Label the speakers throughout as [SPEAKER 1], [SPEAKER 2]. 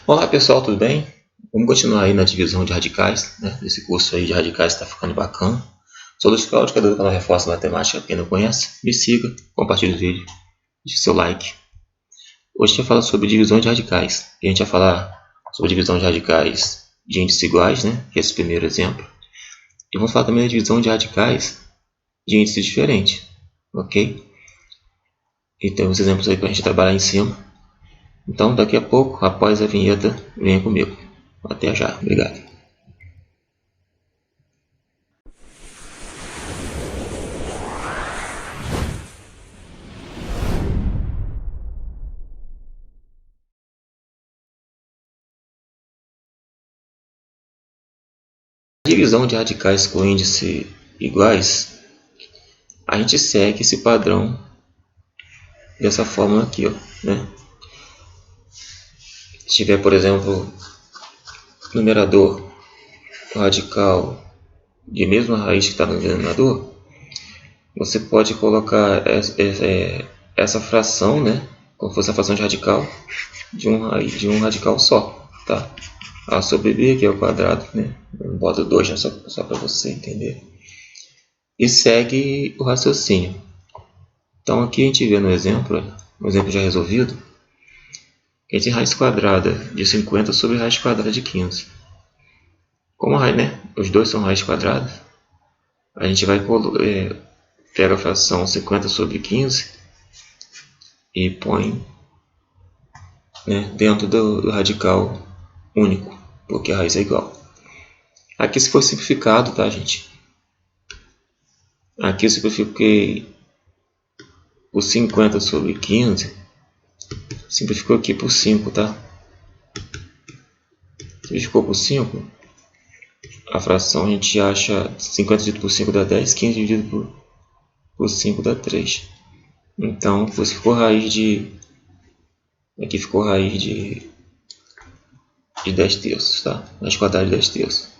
[SPEAKER 1] Olá pessoal, tudo bem? Vamos continuar aí na divisão de radicais, né? Esse curso aí de radicais está ficando bacana. Sou Luiz Cláudio, criador do canal Reforço Matemática. Quem não conhece, me siga, compartilhe o vídeo, deixe seu like. Hoje a gente vai falar sobre divisão de radicais. E a gente vai falar sobre divisão de radicais de índices iguais, né? Esse é o primeiro exemplo. E vamos falar também da divisão de radicais de índices diferentes, ok? E tem uns exemplos aí para a gente trabalhar em cima. Então, daqui a pouco, após a vinheta, venha comigo. Até já. Obrigado. Divisão de radicais com índice iguais, a gente segue esse padrão dessa forma aqui, ó, né? Se tiver, por exemplo, numerador radical de mesma raiz que está no denominador, você pode colocar essa fração, né, como fosse a fração de radical de um radical só, tá? A sobre b, que é o quadrado, né? Eu boto 2, né, só para você entender. E segue o raciocínio. Então aqui a gente vê no exemplo já resolvido, que a gente tem raiz quadrada de 50 sobre raiz quadrada de 15. Como a raiz, né, os dois são raiz quadrada, a gente vai pega a fração 50 sobre 15 e põe, né, dentro do radical único, porque a raiz é igual. Aqui se for simplificado, tá, gente? Aqui eu simplifiquei o 50 sobre 15, simplificou aqui por 5, tá? Simplificou por 5, a fração a gente acha 50 dividido por 5 dá 10, 15 dividido por 5 dá 3. Então, você ficou raiz de... Aqui ficou raiz de 10 terços, tá? Raiz quadrada de 10 terços.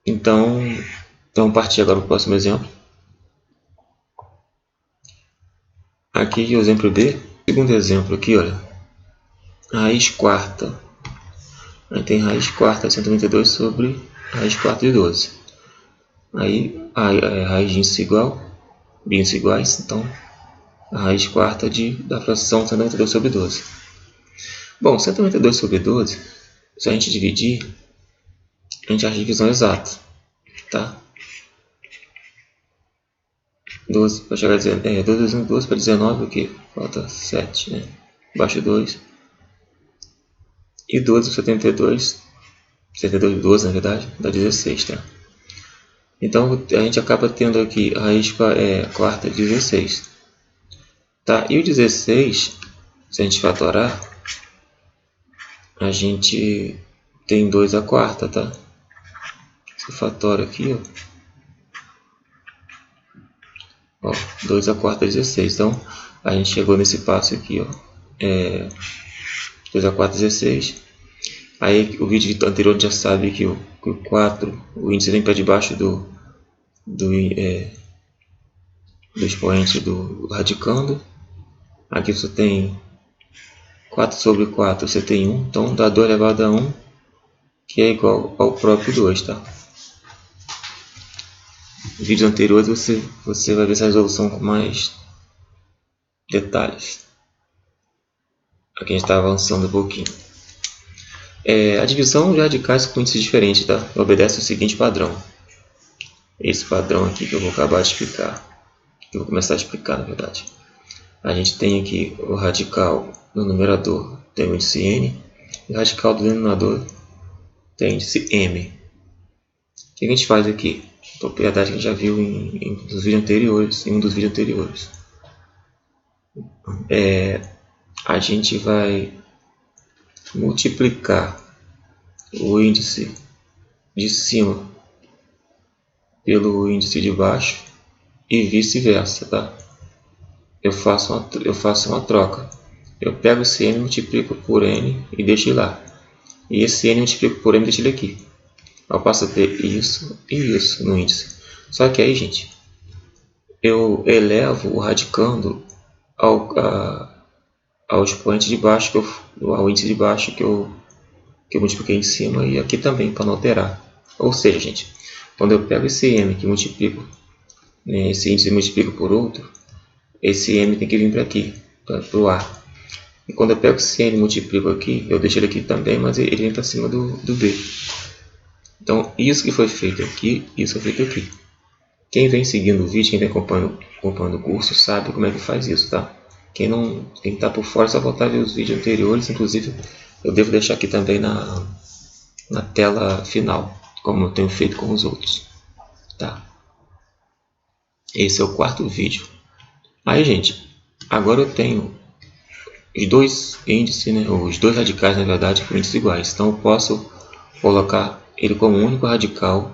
[SPEAKER 1] Então, vamos partir agora para o próximo exemplo. Aqui o exemplo B. Segundo exemplo aqui, olha. Raiz quarta. Aí tem raiz quarta de 192 sobre raiz quarta de 12. Aí a raiz de índice igual, de índices iguais, então a raiz quarta da fração 192 sobre 12. Bom, 192 sobre 12, se a gente dividir, a gente acha a divisão exata, tá? 12 para chegar a 12 para 19, o que? Falta 7, né? Abaixo 2. E 12 para 72, 72 12 na verdade, dá 16, tá? Então a gente acaba tendo aqui a raiz quarta de 16. Tá? E o 16, se a gente fatorar, a gente tem 2 a quarta, tá? Se eu fatoro aqui, ó, 2 a quarta é 16. Então, a gente chegou nesse passo aqui, ó. 2 a quarta é 16. Aí, o vídeo anterior a gente já sabe que o 4, o índice vem para debaixo do expoente do radicando. Aqui você tem 4 sobre 4, você tem 1. Então, dá 2 elevado a 1, que é igual ao próprio 2, tá? Em vídeos anteriores você vai ver essa resolução com mais detalhes. Aqui a gente está avançando um pouquinho. A divisão de radicais com índices diferentes, tá? Obedece o seguinte padrão. Esse padrão aqui que eu vou acabar de explicar. Que eu vou começar a explicar, na verdade. A gente tem aqui o radical no numerador, tem o índice n. E o radical do denominador tem o índice m. O que a gente faz aqui? Propriedade que a gente já viu em um dos vídeos anteriores. A gente vai multiplicar o índice de cima pelo índice de baixo e vice-versa, tá? Eu faço uma troca. Eu pego esse n, multiplico por n e deixo ele lá. E esse n multiplico por n e deixo ele aqui. Eu passo a ter isso e isso no índice. Só que aí, gente, eu elevo o radicando ao expoente de baixo, ao índice de baixo que eu multipliquei em cima, e aqui também para não alterar. Ou seja, gente, quando eu pego esse m que multiplico, né, esse índice multiplico por outro, esse m tem que vir para aqui, para o A. E quando eu pego esse n e multiplico aqui, eu deixo ele aqui também, mas ele vem para cima do B. Então, isso que foi feito aqui, isso foi feito aqui. Quem vem seguindo o vídeo, quem vem acompanhando o curso, sabe como é que faz isso, tá? Quem está por fora, é só voltar a ver os vídeos anteriores. Inclusive, eu devo deixar aqui também na tela final, como eu tenho feito com os outros, tá? Esse é o quarto vídeo. Aí, gente, agora eu tenho os dois índices, né, os dois radicais, na verdade, com índices iguais. Então, eu posso colocar ele como único radical,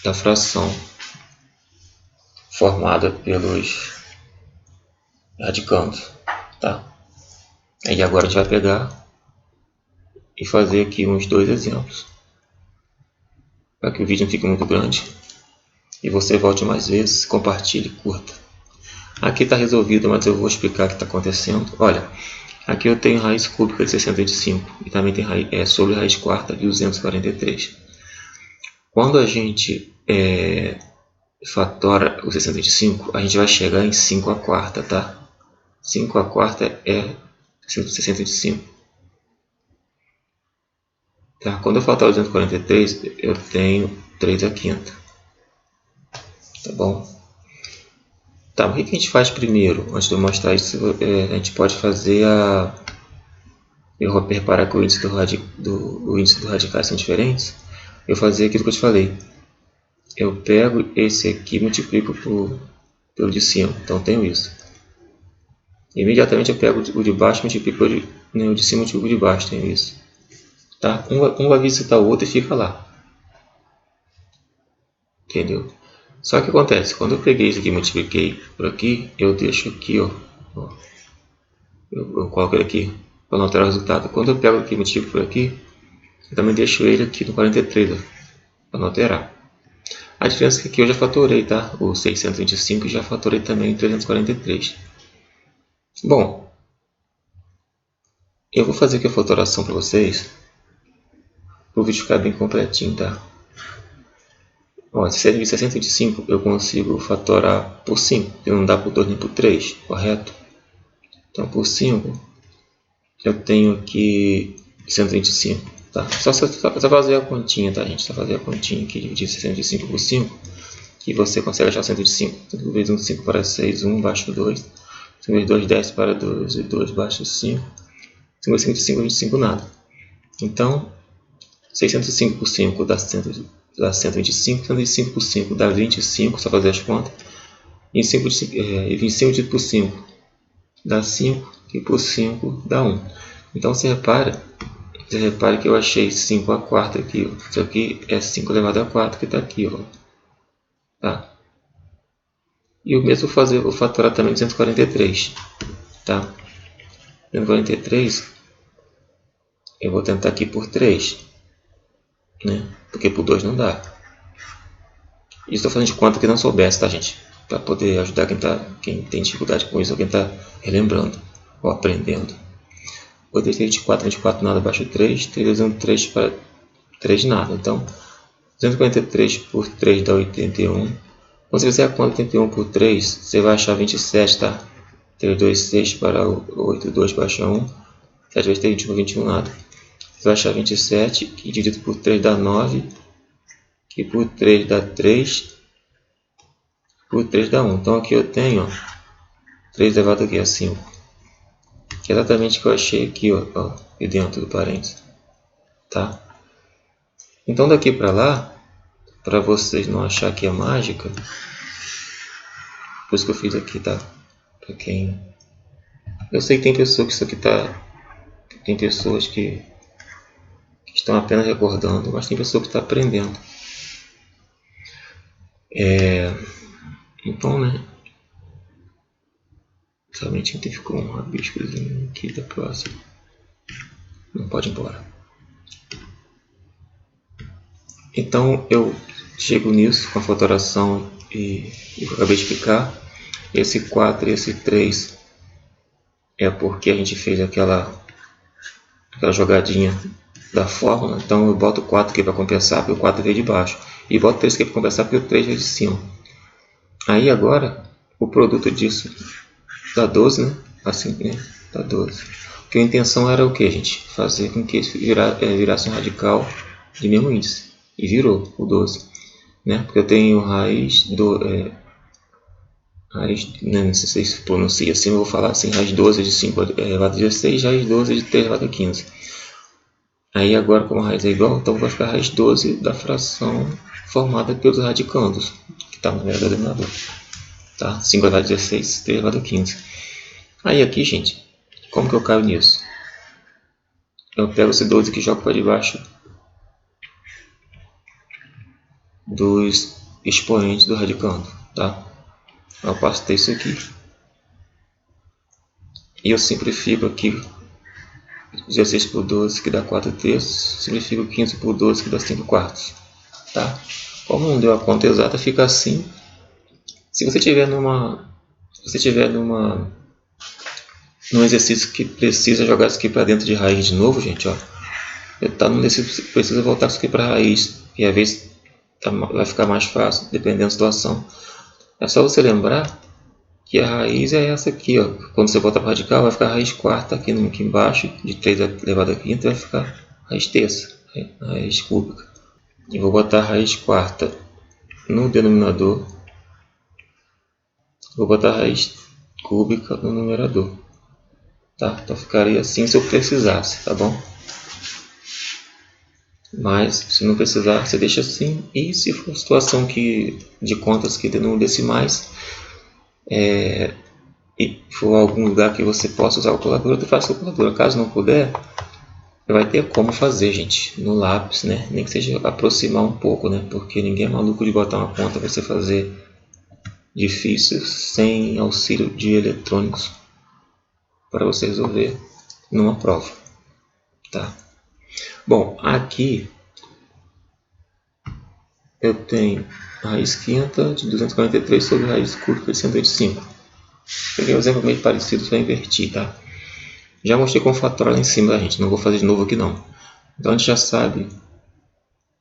[SPEAKER 1] da fração formada pelos radicandos, tá? Aí agora a gente vai pegar e fazer aqui uns dois exemplos, para que o vídeo não fique muito grande e você volte mais vezes, compartilhe, curta. Aqui está resolvido, mas eu vou explicar o que está acontecendo. Olha, aqui eu tenho raiz cúbica de 625 e também tem sobre raiz quarta de 243. Quando a gente fatora o 625, a gente vai chegar em 5 a quarta, tá? 5 a quarta é 625. Tá? Quando eu fatorar o 243, eu tenho 3 a quinta. Tá bom? Tá, o que a gente faz primeiro? Antes de eu mostrar isso, a gente pode fazer eu vou reparar que o índice dos radicais são diferentes. Eu vou fazer aquilo que eu te falei. Eu pego esse aqui e multiplico pelo de cima. Então, tenho isso. Imediatamente eu pego o de baixo e multiplico o de cima e multiplico o de baixo. Tenho isso. Tá? Um vai visitar o outro e fica lá. Entendeu? Só que acontece, quando eu peguei isso aqui e multipliquei por aqui, eu deixo aqui, ó. Eu coloco ele aqui para não alterar o resultado. Quando eu pego aqui e multiplico por aqui, eu também deixo ele aqui no 43, para não alterar. A diferença é que aqui eu já fatorei, tá? O 625 já fatorei também em 343. Bom, eu vou fazer aqui a fatoração para vocês, para o vídeo ficar bem completinho, tá? Ó, se é de 625, eu consigo fatorar por 5, porque não dá por 2 nem por 3, correto? Então, por 5, eu tenho aqui 125, tá? Só fazer a continha, tá, gente? Só fazer a continha aqui, dividir 625 por 5, que você consegue achar 125. 5 vezes 1, 5 para 6, 1 baixo 2. 5 vezes 2, 10 para 2, e 2 baixo 5. 5 vezes 25, 25 nada. Então, 605 por 5 dá 125, 125 por 5 dá 25, só fazer as contas. E 25 por 5 dá 5, e por 5 dá 1. Então, você repare que eu achei 5 a quarta aqui. Ó. Isso aqui é 5 elevado a 4 que está aqui. Ó. Tá? E o mesmo vou fatorar também 243. Tá? 243 eu vou tentar aqui por 3. Né? Porque por 2 não dá. Isso estou fazendo de conta que não soubesse, tá, gente? Para poder ajudar quem tem dificuldade com isso, ou quem está relembrando ou aprendendo. 8 vezes 24, 24 nada, abaixo 3. 3 vezes 1, 3 para 3 nada. Então, 243 por 3 dá 81. Quando você fizer a conta 81 por 3, você vai achar 27, tá? 3, 2, 6 para 8, 2 baixa 1. 7 vezes 3, 21, 21 nada. Você vai achar 27, que dividido por 3 dá 9. Que por 3 dá 3. Por 3 dá 1. Então aqui eu tenho, ó, 3 elevado aqui a 5. Que é exatamente o que eu achei aqui, ó, aqui dentro do parênteses. Tá? Então daqui para lá, para vocês não achar que é mágica, por isso que eu fiz aqui, tá? Para quem... Eu sei que tem pessoas que isso aqui tá... Tem pessoas que estão apenas recordando, mas tem pessoas que estão aprendendo. Então, né? Somente identificou um rabiscozinho aqui da próxima. Não pode ir embora. Então eu chego nisso com a fatoração e eu acabei de explicar. Esse 4 e esse 3 é porque a gente fez aquela jogadinha da fórmula. Então eu boto o 4 aqui para compensar, porque o 4 veio de baixo. E boto o 3 aqui para compensar, porque o 3 veio de cima. Aí agora, o produto disso dá 12, né? Assim, né? Dá 12. Porque a intenção era o que, gente? Fazer com que isso virasse um radical de mesmo índice. E virou o 12. Né? Porque eu tenho raiz do... não sei se pronuncia assim, eu vou falar assim, raiz 12 de 5 elevado a 16, raiz 12 de 3 elevado a 15. Aí agora, como a raiz é igual, então vai ficar a raiz 12 da fração formada pelos radicandos, que está no numerador do denominador. Tá? 5 elevado a 16, 3 elevado a 15. Aí aqui, gente, como que eu caio nisso? Eu pego esse 12 aqui e jogo para debaixo dos expoentes do radicando. Tá? Eu passo a ter isso aqui. E eu simplifico aqui 16 por 12 que dá 4 terços, simplifico 15 por 12 que dá 5 quartos. Tá? Como não deu a conta exata, fica assim. Se você tiver num exercício que precisa jogar isso aqui para dentro de raiz de novo, gente, ó, precisa voltar isso aqui para raiz e às vezes vai ficar mais fácil, dependendo da situação. É só você lembrar que a raiz é essa aqui, ó. Quando você botar para radical, vai ficar a raiz quarta aqui embaixo, de 3 elevado a quinta, vai ficar raiz terça, raiz cúbica. E vou botar a raiz quarta no denominador, vou botar a raiz cúbica no numerador. Tá? Então ficaria assim se eu precisasse, tá bom? Mas se não precisar, você deixa assim. E se for situação de contas que denunciam decimais, e for algum lugar que você possa usar o calculadora, tu faz a calculadora. Caso não puder, vai ter como fazer, gente, no lápis, né? Nem que seja aproximar um pouco, né? Porque ninguém é maluco de botar uma conta para você fazer difícil sem auxílio de eletrônicos para você resolver numa prova, tá? Bom, aqui eu tenho a raiz quinta de 243 sobre a raiz cúbica de 185. Peguei um exemplo meio parecido para invertir, tá? Já mostrei como fatorial lá em cima, gente. Não vou fazer de novo aqui não. Então a gente já sabe.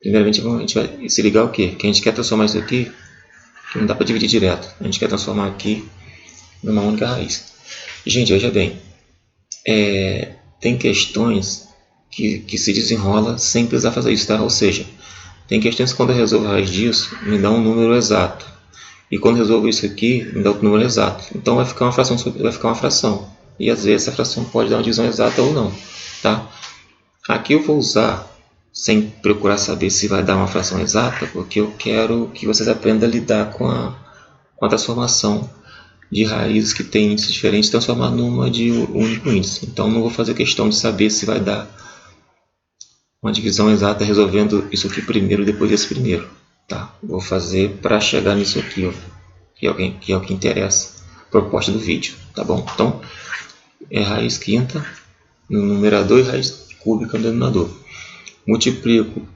[SPEAKER 1] Primeiramente a gente vai se ligar o quê? Que a gente quer transformar isso aqui, que não dá para dividir direto. A gente quer transformar aqui numa única raiz. Gente, veja bem. Tem questões que se desenrola sem precisar fazer isso, tá? Ou seja, tem questões que quando eu resolvo a raiz disso, me dá um número exato. E quando eu resolvo isso aqui, me dá outro número exato. Então vai ficar uma fração. E às vezes essa fração pode dar uma divisão exata ou não. Tá? Aqui eu vou usar, sem procurar saber se vai dar uma fração exata, porque eu quero que vocês aprendam a lidar com a transformação de raízes que têm índices diferentes, transformar numa de um único índice. Então não vou fazer questão de saber se vai dar uma divisão exata resolvendo isso aqui primeiro, depois desse primeiro. Tá? Vou fazer para chegar nisso aqui, ó, que é o que interessa, proposta do vídeo. Tá bom? Então, é raiz quinta no numerador e raiz cúbica no denominador. Multiplico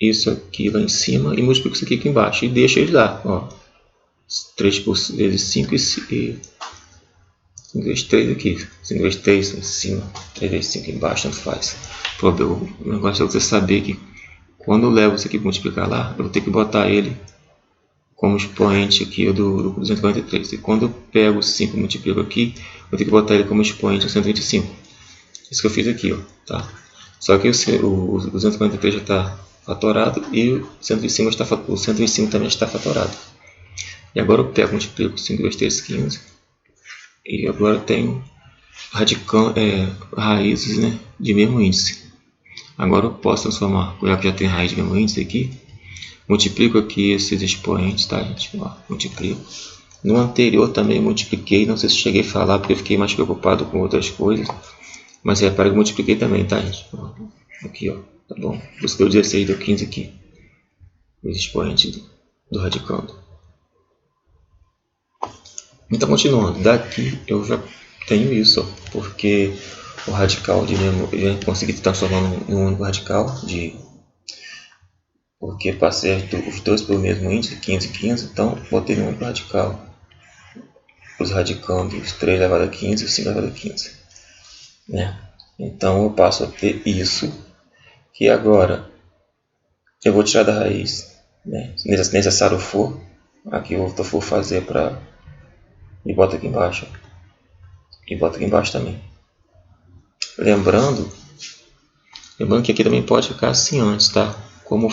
[SPEAKER 1] isso aqui lá em cima e multiplico isso aqui embaixo. E deixo ele lá. Ó, 3 vezes 5 e 5 vezes 3 aqui. 5 vezes 3 em cima, 3 vezes 5 embaixo, tanto faz. O negócio é você saber que quando eu levo isso aqui para multiplicar lá, eu vou ter que botar ele como expoente aqui do 243. E quando eu pego o 5 e multiplico aqui, eu vou ter que botar ele como expoente do 125. Isso que eu fiz aqui, ó, tá? Só que o 243 já está fatorado e o 125 também está fatorado. E agora eu pego, multiplico 5 vezes 3, 15. E agora eu tenho raízes, né, de mesmo índice. Agora eu posso transformar, já que já tem raiz de mesmo índice aqui, multiplico aqui esses expoentes, tá, gente? Ó, multiplico. No anterior também multipliquei, não sei se cheguei a falar porque eu fiquei mais preocupado com outras coisas. Mas repara que eu multipliquei também, tá, gente? Aqui, ó, tá bom? Busquei o 16 do 15 aqui. Os expoentes do radicando. Então, continuando. Daqui eu já tenho isso, ó, porque o radical de mesmo, eu já consegui transformar num único radical, porque passei os dois pelo mesmo índice, 15 e 15, então botei num único radical os radicandos 3 elevado a 15 e 5 elevado a 15. Né? Então eu passo a ter isso, que agora eu vou tirar da raiz, né? Se necessário for, aqui eu for fazer para... e boto aqui embaixo. E boto aqui embaixo também. Lembrando que aqui também pode ficar assim antes, tá? Como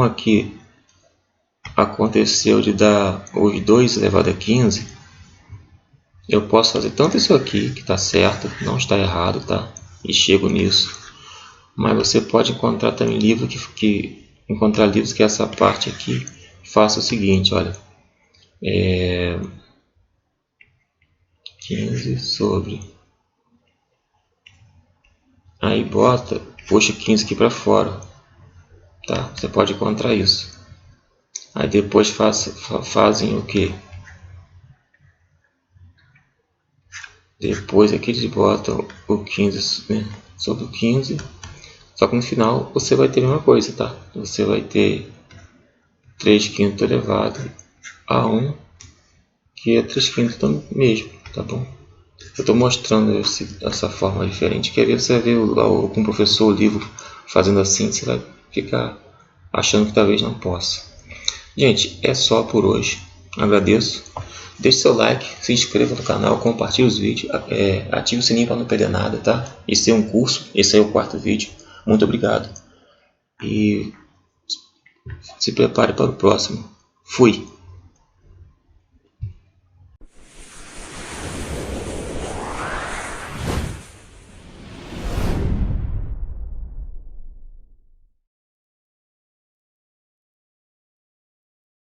[SPEAKER 1] aqui aconteceu de dar os 2 elevado a 15, eu posso fazer tanto isso aqui, que está certo, não está errado, tá? E chego nisso. Mas você pode encontrar também livros encontrar livros que essa parte aqui faça o seguinte, olha. 15 sobre... Aí puxa 15 aqui para fora. Tá? Você pode encontrar isso. Aí depois fazem o que? Depois aqui eles botam o 15, né, sobre o 15. Só que no final você vai ter a mesma coisa, tá? Você vai ter 3 quintos elevado a 1, que é 3 quintos mesmo, tá bom? Eu estou mostrando essa forma diferente. Quer ver? Você vai ver com o professor o livro fazendo assim, você vai ficar achando que talvez não possa. Gente, é só por hoje. Agradeço. Deixe seu like, se inscreva no canal, compartilhe os vídeos, ative o sininho para não perder nada, tá? Esse é um curso, esse é o 4º vídeo. Muito obrigado. E se prepare para o próximo. Fui!